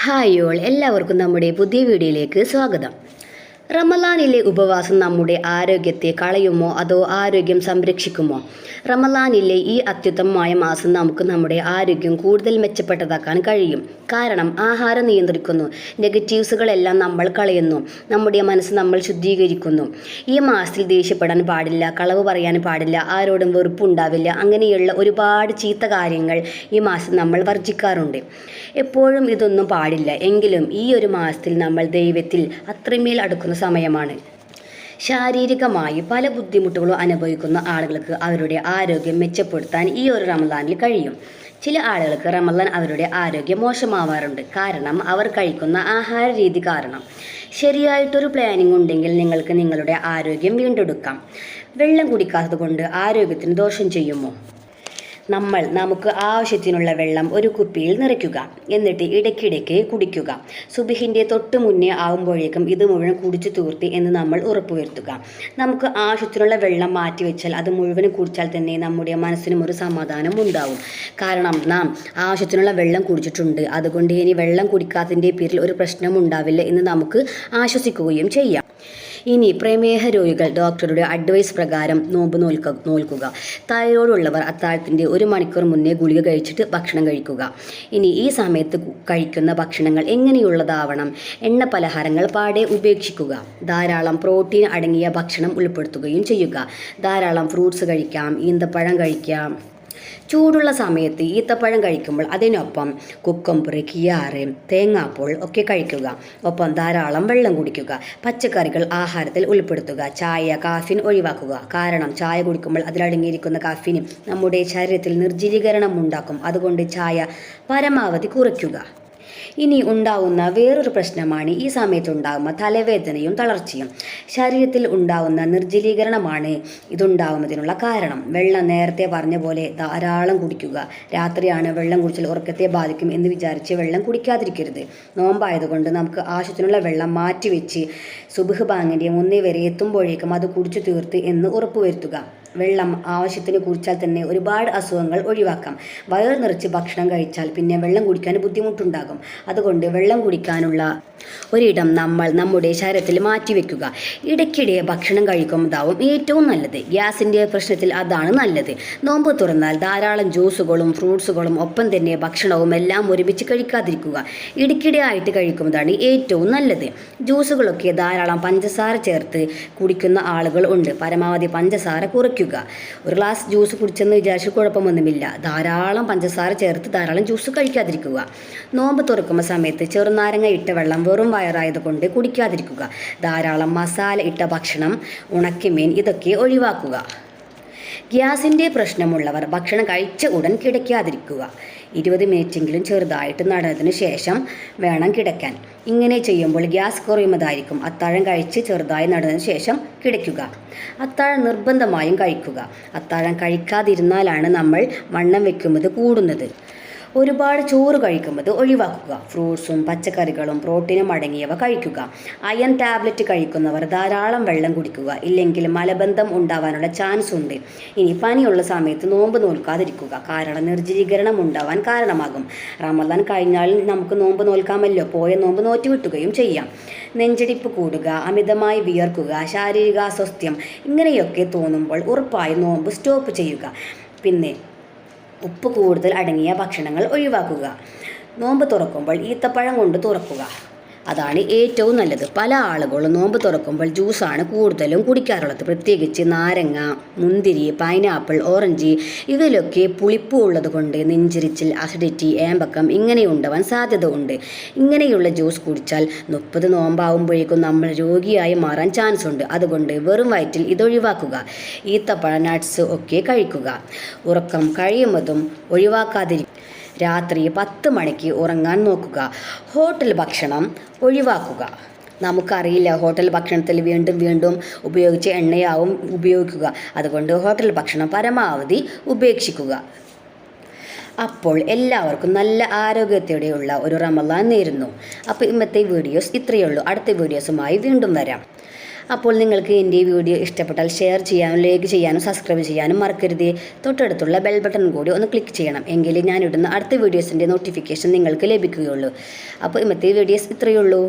Hi all, എല്ലാവർക്കും നമ്മുടെ പുതിയ വീഡിയോയിലേക്ക് സ്വാഗതം. റമലാനിലെ ഉപവാസം നമ്മുടെ ആരോഗ്യത്തെ കളയുമോ അതോ ആരോഗ്യം സംരക്ഷിക്കുമോ? റമലാനിലെ ഈ അത്യുത്തമമായ മാസം നമുക്ക് നമ്മുടെ ആരോഗ്യം കൂടുതൽ മെച്ചപ്പെട്ടതാക്കാൻ കഴിയും. കാരണം ആഹാരം നിയന്ത്രിക്കുന്നു, നെഗറ്റീവ്സുകളെല്ലാം നമ്മൾ കളയുന്നു, നമ്മുടെ മനസ്സ് നമ്മൾ ശുദ്ധീകരിക്കുന്നു. ഈ മാസത്തിൽ ദേഷ്യപ്പെടാൻ പാടില്ല, കളവ് പറയാൻ പാടില്ല, ആരോടും വെറുപ്പുണ്ടാവില്ല. അങ്ങനെയുള്ള ഒരുപാട് ചീത്ത കാര്യങ്ങൾ ഈ മാസം നമ്മൾ വർജിക്കാറുണ്ട്. എപ്പോഴും ഇതൊന്നും പാടില്ല. എങ്കിലും ഈ ഒരു മാസത്തിൽ നമ്മൾ ദൈവത്തിൽ അത്രമേൽ അടുക്കുന്ന സമയമാണ്. ശാരീരികമായി പല ബുദ്ധിമുട്ടുകളും അനുഭവിക്കുന്ന ആളുകൾക്ക് അവരുടെ ആരോഗ്യം മെച്ചപ്പെടുത്താൻ ഈ ഒരു റമദാനിൽ കഴിയും. ചില ആളുകൾക്ക് റമദാൻ അവരുടെ ആരോഗ്യം മോശമാവാറുണ്ട്. കാരണം അവർ കഴിക്കുന്ന ആഹാര രീതി കാരണം. ശരിയായിട്ടൊരു പ്ലാനിംഗ് ഉണ്ടെങ്കിൽ നിങ്ങൾക്ക് നിങ്ങളുടെ ആരോഗ്യം വീണ്ടെടുക്കാം. വെള്ളം കുടിക്കാത്തത് കൊണ്ട് ആരോഗ്യത്തിന് ദോഷം ചെയ്യുമോ? നമുക്ക് ആവശ്യത്തിനുള്ള വെള്ളം ഒരു കുപ്പിയിൽ നിറയ്ക്കുക. എന്നിട്ട് ഇടയ്ക്കിടയ്ക്ക് കുടിക്കുക. സുബഹിൻ്റെ തൊട്ട് മുന്നേ ആകുമ്പോഴേക്കും ഇത് മുഴുവൻ കുടിച്ചു തീർത്തി എന്ന് നമ്മൾ ഉറപ്പുവരുത്തുക. നമുക്ക് ആവശ്യത്തിനുള്ള വെള്ളം മാറ്റിവെച്ചാൽ അത് മുഴുവനും കുടിച്ചാൽ തന്നെ നമ്മുടെ മനസ്സിനും ഒരു സമാധാനം ഉണ്ടാവും. കാരണം നാം ആവശ്യത്തിനുള്ള വെള്ളം കുടിച്ചിട്ടുണ്ട്. അതുകൊണ്ട് ഇനി വെള്ളം കുടിക്കാത്തതിൻ്റെ പേരിൽ ഒരു പ്രശ്നം ഉണ്ടാവില്ല എന്ന് നമുക്ക് ആശ്വസിക്കുകയും ചെയ്യാം. ഇനി പ്രമേഹ രോഗികൾ ഡോക്ടറുടെ അഡ്വൈസ് പ്രകാരം നോമ്പ് നോൽക്കുക. തൈറോയ്ഡ് ഉള്ളവർ അത്താഴത്തിൻ്റെ 1 മണിക്കൂർ മുന്നേ ഗുളിക കഴിച്ചിട്ട് ഭക്ഷണം കഴിക്കുക. ഇനി ഈ സമയത്ത് കഴിക്കുന്ന ഭക്ഷണങ്ങൾ എങ്ങനെയുള്ളതാവണം? എണ്ണ പലഹാരങ്ങൾ പാടെ ഉപേക്ഷിക്കുക. ധാരാളം പ്രോട്ടീൻ അടങ്ങിയ ഭക്ഷണം ഉൾപ്പെടുത്തുകയും ചെയ്യുക. ധാരാളം ഫ്രൂട്ട്സ് കഴിക്കാം, ഈന്തപ്പഴം കഴിക്കാം. ചൂടുള്ള സമയത്ത് ഈത്തപ്പഴം കഴിക്കുമ്പോൾ അതിനൊപ്പം കുക്കുംബർ, കിയാറ്, തേങ്ങാപ്പോൾ ഒക്കെ കഴിക്കുക. ഒപ്പം ധാരാളം വെള്ളം കുടിക്കുക. പച്ചക്കറികൾ ആഹാരത്തിൽ ഉൾപ്പെടുത്തുക. ചായ, കാഫീൻ ഒഴിവാക്കുക. കാരണം ചായ കുടിക്കുമ്പോൾ അതിലടങ്ങിയിരിക്കുന്ന കാഫീൻ നമ്മുടെ ശരീരത്തിൽ നിർജ്ജലീകരണം ഉണ്ടാക്കും. അതുകൊണ്ട് ചായ പരമാവധി കുറയ്ക്കുക. ഇനി ഉണ്ടാവുന്ന വേറൊരു പ്രശ്നമാണ് ഈ സമയത്തുണ്ടാകുന്ന തലവേദനയും തളർച്ചയും. ശരീരത്തിൽ ഉണ്ടാവുന്ന നിർജ്ജലീകരണമാണ് ഇതുണ്ടാവുന്നതിനുള്ള കാരണം. വെള്ളം നേരത്തെ പറഞ്ഞ പോലെ ധാരാളം കുടിക്കുക. രാത്രിയാണ് വെള്ളം കുടിച്ചാൽ ഉറക്കത്തെ ബാധിക്കും എന്ന് വിചാരിച്ച് വെള്ളം കുടിക്കാതിരിക്കരുത്. നോമ്പായതുകൊണ്ട് നമുക്ക് ആവശ്യത്തിനുള്ള വെള്ളം മാറ്റിവെച്ച് സുബ്ഹ് ബാങ്കിൻ്റെ മുന്നേ വരെ എത്തുമ്പോഴേക്കും അത് കുടിച്ചു തീർത്ത് എന്ന് ഉറപ്പുവരുത്തുക. വെള്ളം ആവശ്യത്തിന് കുടിച്ചാൽ തന്നെ ഒരുപാട് അസുഖങ്ങൾ ഒഴിവാക്കാം. വയർ നിറച്ച് ഭക്ഷണം കഴിച്ചാൽ പിന്നെ വെള്ളം കുടിക്കാൻ ബുദ്ധിമുട്ടുണ്ടാകും. അതുകൊണ്ട് വെള്ളം കുടിക്കാനുള്ള ഒരിടം നമ്മൾ നമ്മുടെ ശരീരത്തിൽ മാറ്റിവെക്കുക. ഇടയ്ക്കിടെ ഭക്ഷണം കഴിക്കുന്നതാവും ഏറ്റവും നല്ലത്. ഗ്യാസിൻ്റെ പ്രശ്നത്തിൽ അതാണ് നല്ലത്. നോമ്പ് തുറന്നാൽ ധാരാളം ജ്യൂസുകളും ഫ്രൂട്ട്സുകളും ഒപ്പം തന്നെ ഭക്ഷണവും എല്ലാം ഒരുമിച്ച് കഴിക്കാതിരിക്കുക. ഇടയ്ക്കിടെ ആയിട്ട് കഴിക്കുന്നതാണ് ഏറ്റവും നല്ലത്. ജ്യൂസുകളൊക്കെ ധാരാളം പഞ്ചസാര ചേർത്ത് കുടിക്കുന്ന ആളുകൾ ഉണ്ട്. പരമാവധി പഞ്ചസാര കുറയ്ക്കുക. ഒരു ഗ്ലാസ് ജ്യൂസ് കുടിച്ചെന്ന് വിചാരിച്ച് കുഴപ്പമൊന്നുമില്ല. ധാരാളം പഞ്ചസാര ചേർത്ത് ധാരാളം ജ്യൂസ് കഴിക്കാതിരിക്കുക. നോമ്പ് തുറക്കുന്ന സമയത്ത് ചെറുനാരങ്ങ ഇട്ട വെള്ളം വെറും വയറായതുകൊണ്ട് കുടിക്കാതിരിക്കുക. ധാരാളം മസാല ഇട്ട ഭക്ഷണം, ഉണക്കമീൻ ഇതൊക്കെ ഒഴിവാക്കുക. ഗ്യാസിൻ്റെ പ്രശ്നമുള്ളവർ ഭക്ഷണം കഴിച്ച ഉടൻ കിടക്കാതിരിക്കുക. 20 മിനിറ്റെങ്കിലും ചെറുതായിട്ട് നടന്നതിന് ശേഷം വേണം കിടക്കാൻ. ഇങ്ങനെ ചെയ്യുമ്പോൾ ഗ്യാസ് കുറയുന്നതായിരിക്കും. അത്താഴം കഴിച്ച് ചെറുതായി നടന്നതിന് ശേഷം കിടക്കുക. അത്താഴം നിർബന്ധമായും കഴിക്കുക. അത്താഴം കഴിക്കാതിരുന്നാലാണ് നമ്മൾ വണ്ണം വെക്കുന്നത് കൂടുന്നത്. ഒരുപാട് ചോറ് കഴിക്കുന്നത് ഒഴിവാക്കുക. ഫ്രൂട്ട്സും പച്ചക്കറികളും പ്രോട്ടീനും അടങ്ങിയവ കഴിക്കുക. അയൺ ടാബ്ലറ്റ് കഴിക്കുന്നവർ ധാരാളം വെള്ളം കുടിക്കുക. ഇല്ലെങ്കിൽ മലബന്ധം ഉണ്ടാവാനുള്ള ചാൻസ് ഉണ്ട്. ഇനി പനിയുള്ള സമയത്ത് നോമ്പ് നോൽക്കാതിരിക്കുക. കാരണം നിർജ്ജലീകരണം ഉണ്ടാവാൻ കാരണമാകും. റമദാൻ കഴിഞ്ഞാൽ നമുക്ക് നോമ്പ് നോൽക്കാമല്ലോ. പോയ നോമ്പ് നോറ്റുവിട്ടുകയും ചെയ്യാം. നെഞ്ചടിപ്പ് കൂടുക, അമിതമായി വിയർക്കുക, ശാരീരിക അസ്വസ്ഥ്യം ഇങ്ങനെയൊക്കെ തോന്നുമ്പോൾ ഉറപ്പായി നോമ്പ് സ്റ്റോപ്പ് ചെയ്യുക. പിന്നെ ഉപ്പ് കൂടുതൽ അടങ്ങിയ ഭക്ഷണങ്ങൾ ഒഴിവാക്കുക. നോമ്പ് തുറക്കുമ്പോൾ ഈത്തപ്പഴം കൊണ്ട് തുറക്കുക. അതാണ് ഏറ്റവും നല്ലത്. പല ആളുകളും നോമ്പ് തുറക്കുമ്പോൾ ജ്യൂസാണ് കൂടുതലും കുടിക്കാറുള്ളത്. പ്രത്യേകിച്ച് നാരങ്ങ, മുന്തിരി, പൈനാപ്പിൾ, ഓറഞ്ച് ഇവയിലൊക്കെ പുളിപ്പ് ഉള്ളത് കൊണ്ട് നെഞ്ചിരിച്ചിൽ, അസിഡിറ്റി, ഏമ്പക്കം ഇങ്ങനെയുണ്ടാവാൻ സാധ്യത ഉണ്ട്. ഇങ്ങനെയുള്ള ജ്യൂസ് കുടിച്ചാൽ 30 നോമ്പാവുമ്പോഴേക്കും നമ്മൾ രോഗിയായി മാറാൻ ചാൻസ് ഉണ്ട്. അതുകൊണ്ട് വെറും വയറ്റിൽ ഇതൊഴിവാക്കുക. ഈത്തപ്പഴം, നട്ട്സ് ഒക്കെ കഴിക്കുക. ഉറക്കം കഴിയുന്നതും ഒഴിവാക്കാതിരിക്കുക. രാത്രി 10 മണിക്ക് ഉറങ്ങാൻ നോക്കുക. ഹോട്ടൽ ഭക്ഷണം ഒഴിവാക്കുക. നമുക്കറിയില്ല, ഹോട്ടൽ ഭക്ഷണത്തിൽ വീണ്ടും വീണ്ടും ഉപയോഗിച്ച എണ്ണയാവും ഉപയോഗിക്കുക. അതുകൊണ്ട് ഹോട്ടൽ ഭക്ഷണം പരമാവധി ഉപേക്ഷിക്കുക. അപ്പോൾ എല്ലാവർക്കും നല്ല ആരോഗ്യത്തോടെയുള്ള ഒരു റമദാൻ നേരുന്നു. അപ്പോൾ ഇന്നത്തെ വീഡിയോസ് ഇത്രയേ ഉള്ളൂ. അടുത്ത വീഡിയോസുമായി വീണ്ടും വരാം. അപ്പോൾ നിങ്ങൾക്ക് എൻ്റെ ഈ വീഡിയോ ഇഷ്ടപ്പെട്ടാൽ ഷെയർ ചെയ്യാനും ലൈക്ക് ചെയ്യാനും സബ്സ്ക്രൈബ് ചെയ്യാനും മറക്കരുത്. തൊട്ടടുത്തുള്ള ബെൽ ബട്ടൺ കൂടി ഒന്ന് ക്ലിക്ക് ചെയ്യണം. എങ്കിലേ ഞാനിടുന്ന അടുത്ത വീഡിയോസിൻ്റെ നോട്ടിഫിക്കേഷൻ നിങ്ങൾക്ക് ലഭിക്കുകയുള്ളൂ. അപ്പോൾ ഇന്നത്തെ വീഡിയോസ് ഇത്രയേ ഉള്ളൂ.